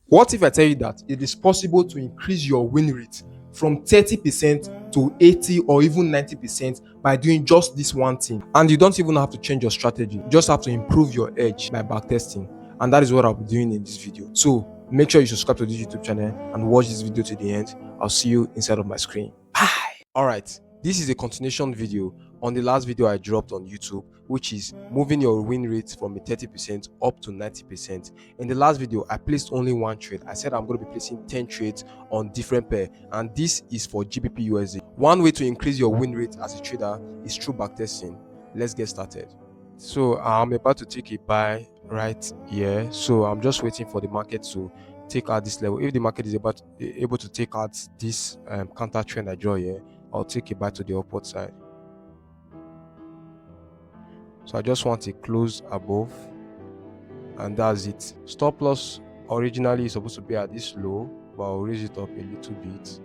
What if I tell you that it is possible to increase your win rate from 30% to 80 or even 90% by doing just this one thing? And you don't even have to change your strategy. You just have to improve your edge by backtesting. And that is what I'll be doing in this video. So make sure you subscribe to this YouTube channel and watch this video to the end. I'll see you inside of my screen. Bye. All right, this is a continuation video on the last video I dropped on YouTube, which is moving your win rate from a 30% up to 90%. In the last video, I placed only one trade. I said I'm going to be placing 10 trades on different pair, and this is for GBP USD. One way to increase your win rate as a trader is through backtesting. Let's get started. So I'm about to take a buy right here. So I'm just waiting for the market to take out this level. If the market is able to take out this counter trend I draw here, I'll take a buy to the upward side. So I just want a close above, and that's it. Stop loss originally is supposed to be at this low, but I'll raise it up a little bit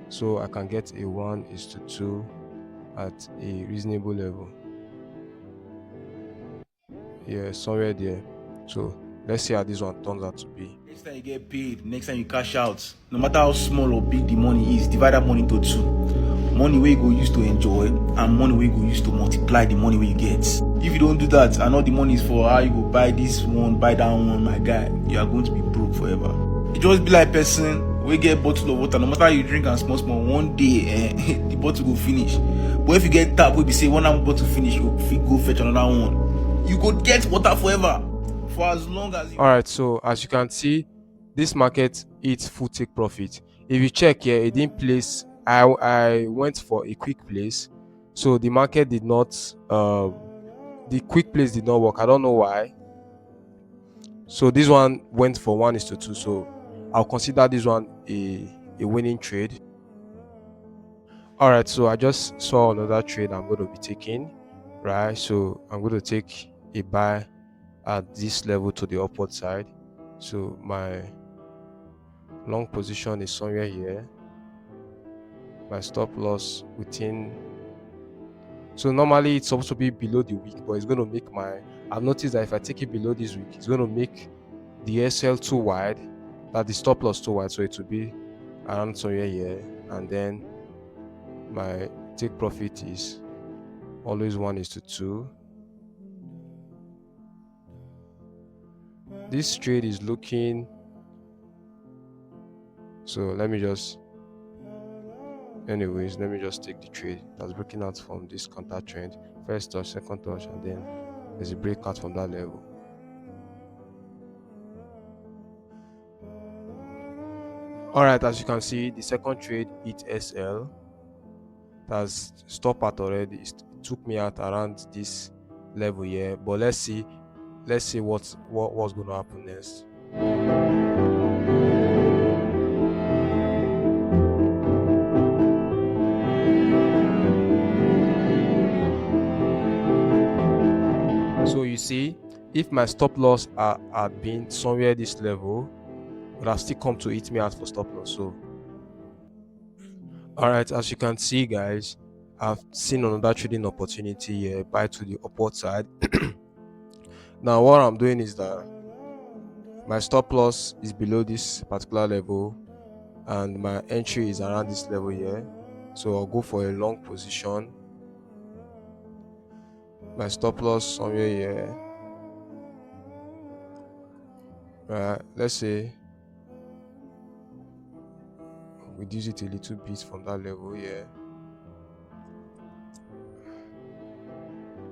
so I can get a 1:2 at a reasonable level. Yeah, somewhere there. So let's see how this one turns out to be. Next time you get paid, next time you cash out, no matter how small or big the money is, divide that money into two. Money where you go use to enjoy and money where you go use to multiply the money where you get. If you don't do that, and all the money is for how you go buy this one, buy that one, my guy, you are going to be broke forever. It just be like person we get bottle of water, no matter how you drink and small, one day the bottle will finish. But if you get tap, we be say one bottle finish, you go fetch another one. You go get water forever for as long as you. All right, so as you can see, this market eats full take profit. If you check here, it didn't place. I went for a quick place, so the market did not. The quick place did not work. I don't know why. So this one went for 1:2. So I'll consider this one a winning trade. All right, so I just saw another trade I'm going to be taking, right? So I'm going to take a buy at this level to the upward side. So my long position is somewhere here. My stop loss within. So normally it's supposed to be below the week, but it's going to make my. I've noticed that if I take it below this week, it's going to make the SL too wide, that the stop loss too wide. So it will be around somewhere here, and then my take profit is always 1:2. This trade is looking. So let me just take the trade that's breaking out from this counter trend. First touch, second touch, and then there's a breakout from that level. All right, as you can see, the second trade hit SL. That's stop at already. It took me out around this level here, but let's see what's going to happen next. So you see, if my stop loss had been somewhere this level, it would have still come to hit me out for stop loss. So all right, as you can see, guys, I've seen another trading opportunity here, buy to the upward side. Now what I'm doing is that my stop loss is below this particular level and my entry is around this level here. So I'll go for a long position. My stop loss somewhere here. Right, let's say reduce it a little bit from that level here,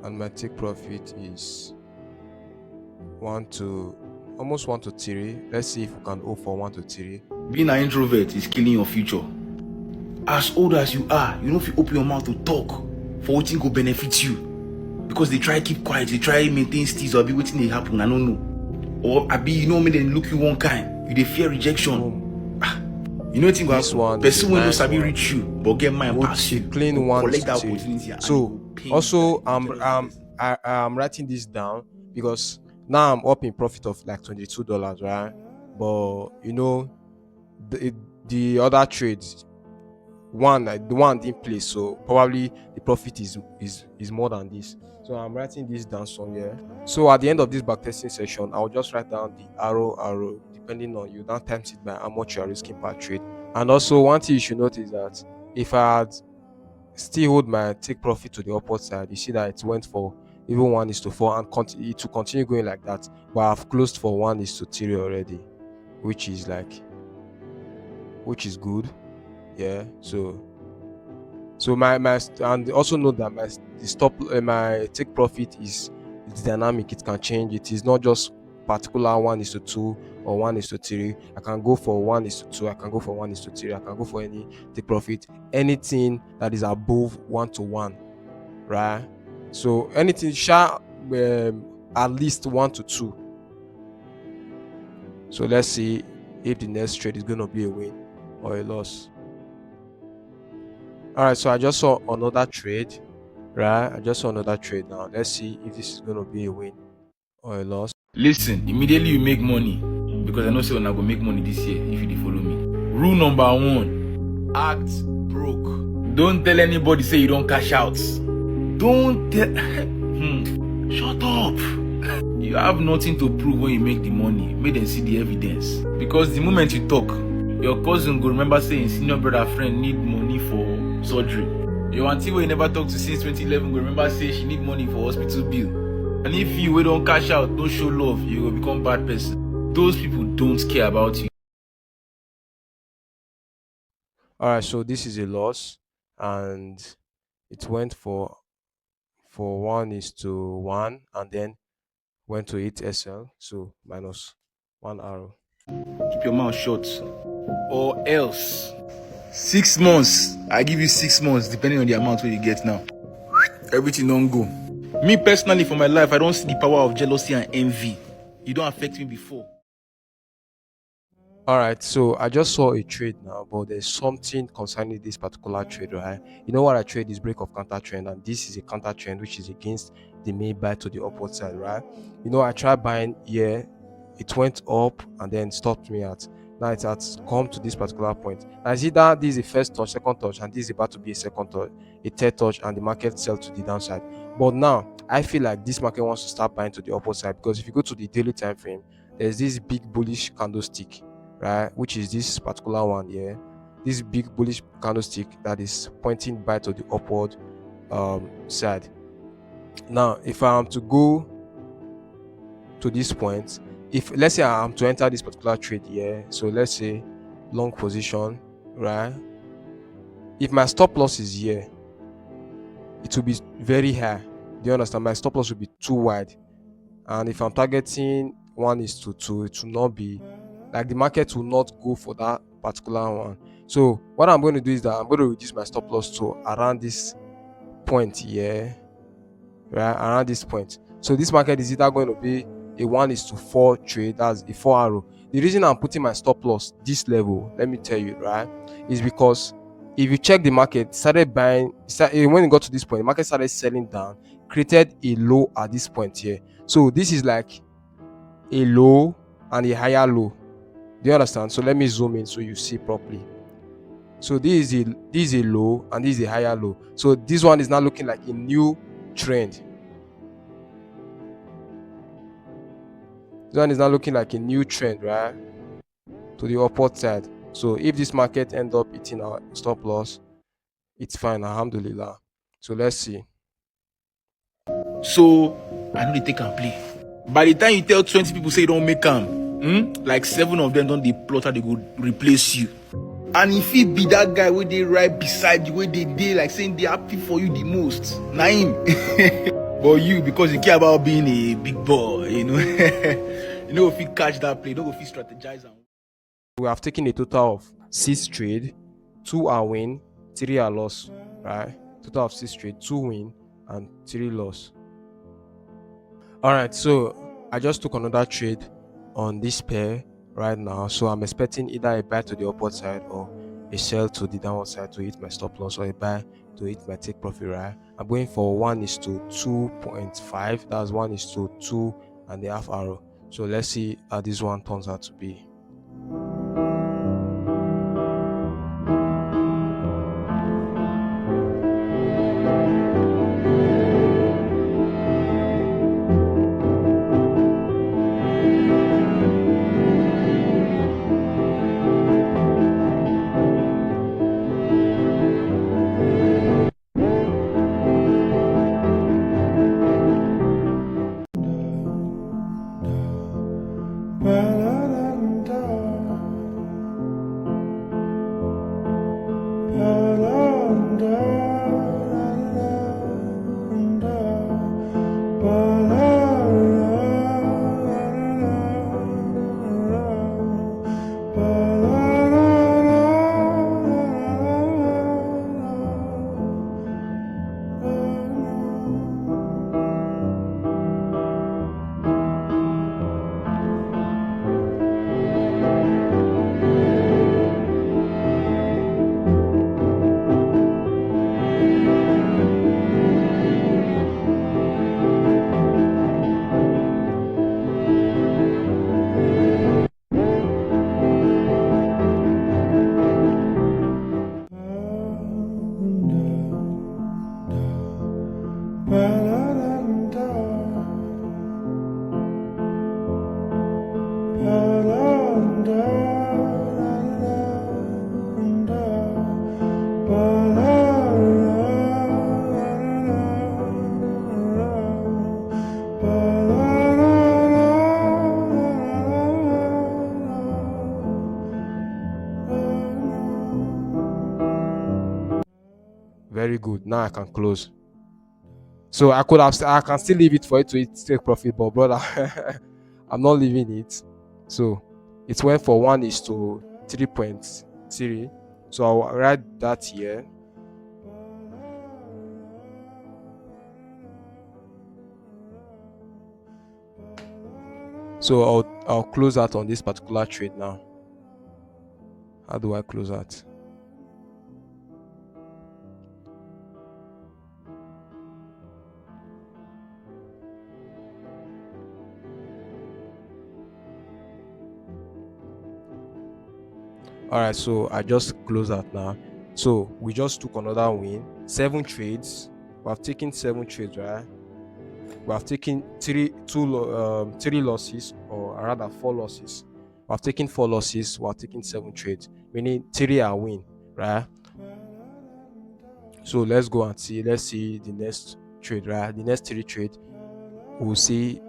and my take profit is almost 1 to 3. Let's see if we can go for 1 to 3. Being an introvert is killing your future. As old as you are, you know, if you open your mouth to talk for what go benefit you, because they try keep quiet, they try maintain steeze, or be waiting they happen, I don't know. Or I be, you know, me they look you one kind, you they fear rejection. You know, think this one person will not sabi reach you, but get mine pass you. Clean 1 to 3. So also I'm writing this down because now I'm up in profit of like $22, right? But you know, the other trades, the one didn't place, so probably the profit is more than this. So I'm writing this down somewhere. So at the end of this backtesting session, I'll just write down the arrow depending on you, that times it by how much you are risking per trade. And also one thing you should notice that if I had still hold my take profit to the upward side, you see that it went for even 1:4, and it will continue going like that. But I've closed for 1:3 already, which is good. Yeah. So my and also note that my take profit is dynamic. It can change. It is not just particular 1:2 or 1:3. I can go for 1:2. I can go for 1:3. I can go for any take profit. Anything that is above 1:1, right? So anything at least 1:2. So let's see if the next trade is going to be a win or a loss. All right, so I just saw another trade, right? I just saw another trade now. Let's see if this is going to be a win or a loss. Listen, immediately you make money, because I know say una go make money this year if you dey follow me. Rule number 1, act broke. Don't tell anybody say you don't cash out. Don't tell shut up. You have nothing to prove when you make the money. Make them see the evidence. Because the moment you talk, your cousin go remember saying senior brother friend need money for surgery. Your auntie wey you never talk to since 2011 go remember say she need money for hospital bill. And if you wey don't cash out, don't show love, you will become bad person. Those people don't care about you. All right, so this is a loss, and it went for 1:1, and then went to 8 SL, so minus 1 arrow. Keep your mouth shut, or else 6 months. I give you 6 months, depending on the amount where you get now. Everything don't go. Me personally, for my life, I don't see the power of jealousy and envy. You don't affect me before. All right, so I just saw a trade now, but there's something concerning this particular trade, right? You know what I trade is break of counter trend, and this is a counter trend which is against the main buy to the upward side, right? You know, I tried buying here, it went up and then stopped me at. Now it has come to this particular point. Now I see that this is the first touch, second touch, and this is about to be a second touch, a third touch, and the market sell to the downside. But now I feel like this market wants to start buying to the upward side, because if you go to the daily time frame, there's this big bullish candlestick, right, which is this particular one here, this big bullish candlestick that is pointing by to the upward side. Now if I am to go to this point, if let's say I am to enter this particular trade here, so let's say long position, right, if my stop loss is here, it will be very high. Do you understand? My stop loss will be too wide, and if I'm targeting 1:2, it will not be like, the market will not go for that particular one. So what I'm going to do is that I'm going to reduce my stop loss to around this point here, right, around this point. So this market is either going to be a 1:4 trade, that's a 4 arrow. The reason I'm putting my stop loss this level, let me tell you, right, is because if you check the market, started buying, when it got to this point, the market started selling down, created a low at this point here. So this is like a low and a higher low. Do you understand? So let me zoom in so you see properly. So this is a low and this is a higher low. So this one is now looking like a new trend. This one is now looking like a new trend, right, to the upward side. So if this market end up hitting our stop loss, it's fine, alhamdulillah. So let's see. So I know they take and play. By the time you tell 20 people say you don't make them, like 7 of them don't, they plot how they go replace you. And if it be that guy where they right beside you, where they like saying they happy for you the most, Naim. But you, because you care about being a big boy, you know, you know if you catch that play, you know if you strategize. We have taken a total of 6 trade, 2 are win, 3 are loss, right? Total of 6 trade, 2 win and 3 loss. All right, so I just took another trade on this pair right now, so I'm expecting either a buy to the upward side or a sell to the downward side to hit my stop loss, or a buy to hit my take profit, right? I'm going for 1:2.5, that's 1:2.5 arrow. So let's see how this one turns out to be. Very good. Now I can close. So I can still leave it for it to take profit, but brother, I'm not leaving it. So it went for 1:3.3. So I'll write that here. So I'll close that on this particular trade now. How do I close that? All right, so I just close that now. So we just took another win. 7 trades. We have taken 7 trades, right? We have taken 3 losses, or rather 4 losses. We have taken 4 losses. We have taken 7 trades, meaning 3 are win, right? So let's go and see. Let's see the next trade, right? The next 3 trade. We'll see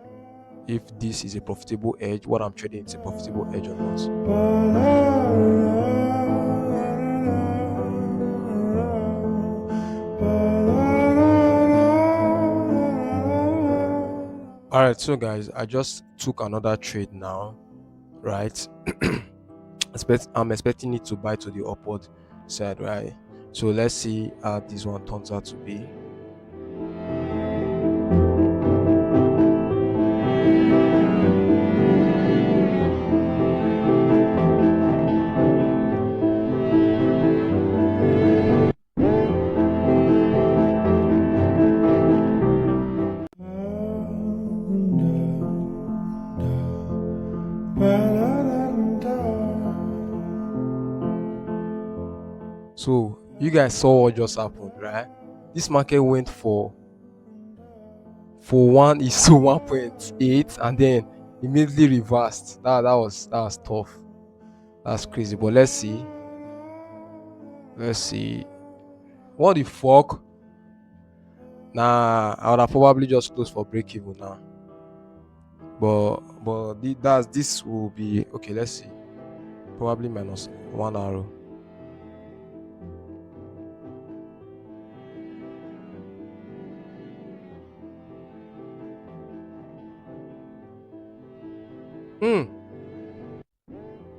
if this is a profitable edge. What I'm trading is a profitable edge or not. All right, so guys, I just took another trade now, right? I'm expecting it to buy to the upward side, right? So let's see how this one turns out to be. So you guys saw what just happened, right? This market went for 1:1.8 and then immediately reversed. That was tough. That's crazy. But let's see. What the fuck? Nah, I would have probably just closed for break even now. But this will be okay. Let's see. Probably minus 1 arrow.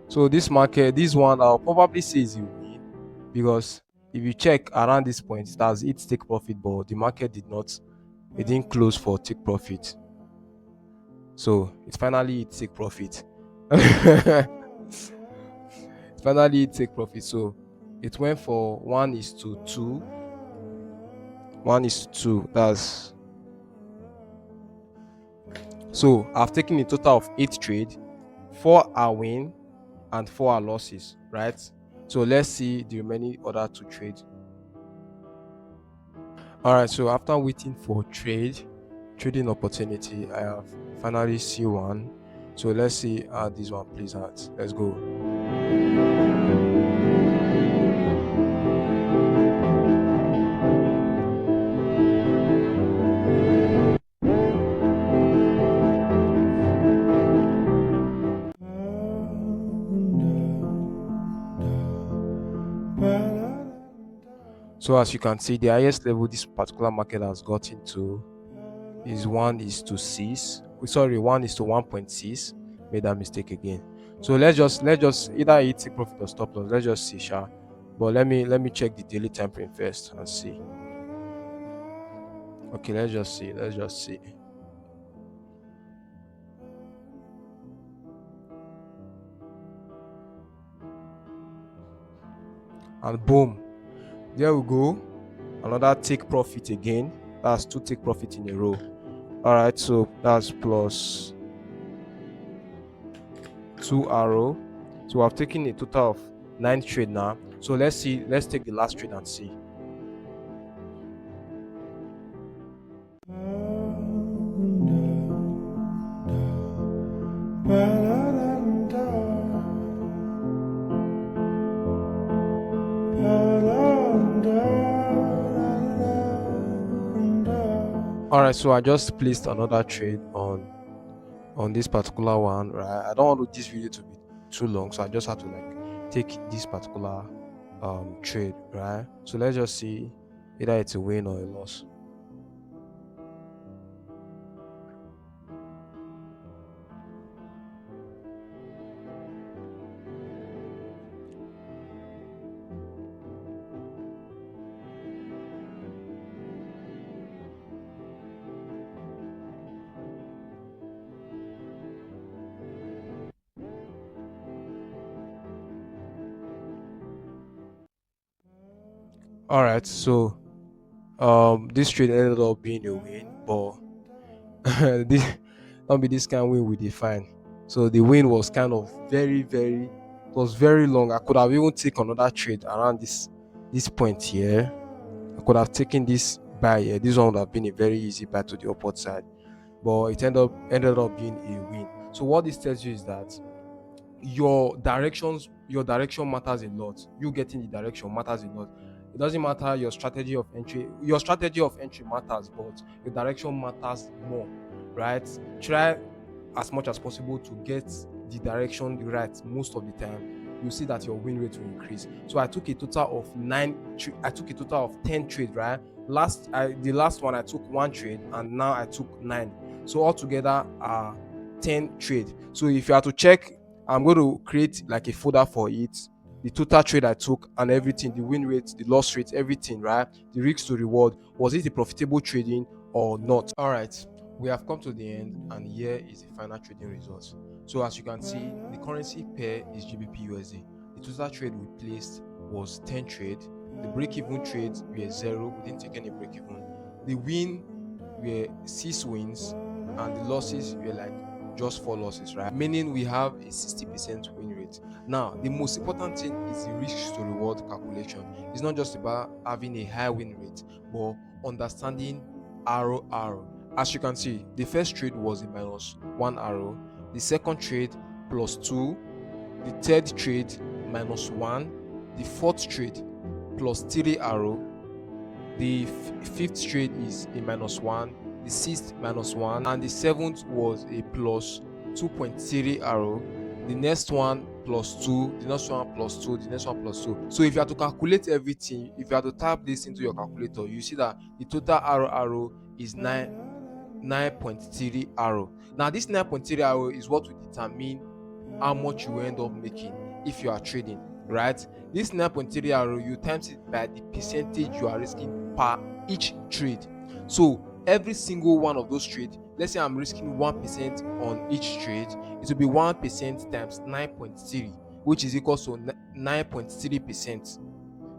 So this market, this one, I'll probably say is a win, because if you check around this point, it has its take profit, but the market didn't close for take profit. So it's finally take profit. It's finally take profit. So it went for 1:2. 1:2. That's so I've taken a total of 8 trades. 4 are win and 4 are losses, right? So let's see the remaining other 2 trades. All right, so after waiting for trading opportunity, I have finally see one. So let's see how this one plays out. Let's go. So as you can see, the highest level this particular market has gotten to is 1:6. Sorry, 1:1.6. Made that mistake again. So let's just either hit take profit or stop loss. Let's just see, sha. But let me check the daily time frame first and see. Okay, let's just see. And boom, there we go. Another take profit again. That's 2 take profit in a row. All right, so that's plus 2 arrow. So I've taken a total of 9 trade now. So let's take the last trade and see. Alright, so I just placed another trade on this particular one, right? I don't want this video to be too long, so I just have to take this particular trade, right? So let's just see either it's a win or a loss. All right, so this trade ended up being a win, but this not be this kind of win we define. So the win was kind of it was very long. I could have even taken another trade around this point here. I could have taken this buy here. This one would have been a very easy buy to the upward side, but it ended up being a win. So what this tells you is that your direction matters a lot. You getting the direction matters a lot. It doesn't matter your strategy of entry. Your strategy of entry matters, but your direction matters more, right? Try as much as possible to get the direction right most of the time. You'll see that your win rate will increase. So I took a total of 10 trades, right? The last one I took 1 trade, and now I took 9. So altogether 10 trade. So if you are to check, I'm going to create like a folder for it, the total trade I took and everything, the win rate, the loss rate, everything, right? The risk to reward. Was it a profitable trading or not? All right, we have come to the end, and here is the final trading results. So as you can see, the currency pair is GBP USD. The total trade we placed was 10 trade. The break-even trades were 0. We didn't take any break-even. The win were 6 wins, and the losses were like just 4 losses, right? Meaning we have a 60% win rate. Now, the most important thing is the risk to reward calculation. It's not just about having a high win rate, but understanding ROR. As you can see, the first trade was a -1 RO, the second trade +2, the third trade -1, the fourth trade +3 RO, the fifth trade is a -1, the sixth -1, and the seventh was a +2.3 RO. The next one +2, the next one +2, the next one +2. So if you have to calculate everything, if you have to type this into your calculator, you see that the total RO is 9.3 RO. Now this 9.3 RO is what will determine how much you end up making if you are trading, right? This 9.3 RO, you times it by the percentage you are risking per each trade. So every single one of those trades, let's say I'm risking 1% on each trade, it will be 1% times 9.3, which is equal to 9.3%,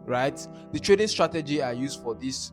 right? The trading strategy I use for this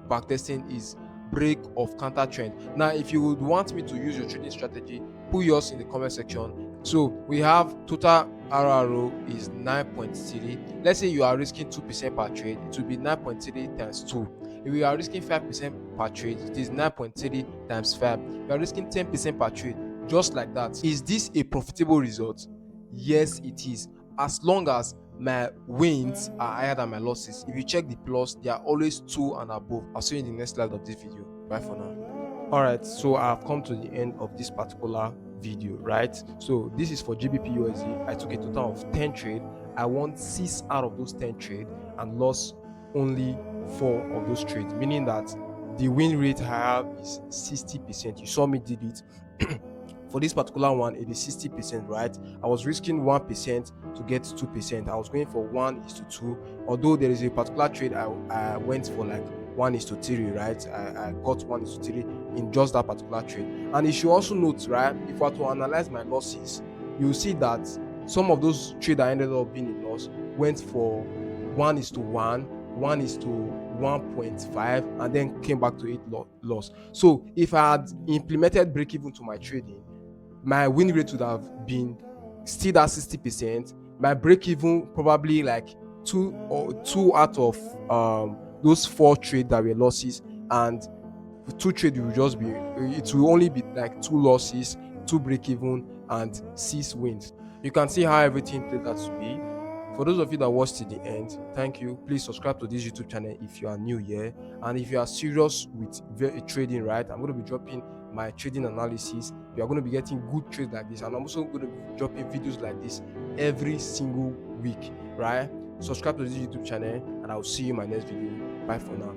backtesting is break of counter trend. Now if you would want me to use your trading strategy, put yours in the comment section. So we have total RRO is 9.3. Let's say you are risking 2% per trade, it will be 9.3 times 2. If you are risking 5% per trade, it is 9.3 times 5. If you are risking 10% per trade, just like that. Is this a profitable result? Yes, it is, as long as my wins are higher than my losses. If you check the plus, they are always 2 and above. I'll see you in the next slide of this video. Bye for now. Alright, so I've come to the end of this particular video, right? So this is for GBP USD. I took a total of 10 trade. I won 6 out of those 10 trade and lost only 4 of those trades, meaning that the win rate I have is 60%. You saw me did it. For this particular one, it is 60%, right? I was risking 1% to get 2%. I was going for 1:2. Although there is a particular trade I went for like 1:3, right? I got 1:3 in just that particular trade. And you should also note, right, if I were to analyze my losses, you'll see that some of those trades that ended up being a loss went for 1:1, 1:1.5, and then came back to 8 loss. So if I had implemented break even to my trading, my win rate would have been still at 60%. My break even probably like two out of those 4 trades that were losses, and 2 trades will just be, it will only be like 2 losses, 2 break even, and 6 wins. You can see how everything played out to be. For those of you that watched to the end, thank you. Please subscribe to this YouTube channel if you are new here, and if you are serious with trading, right, I'm going to be dropping my trading analysis. You are going to be getting good trades like this, and I'm also going to be dropping videos like this every single week, right? Subscribe to this YouTube channel, and I'll see you in my next video. Bye for now.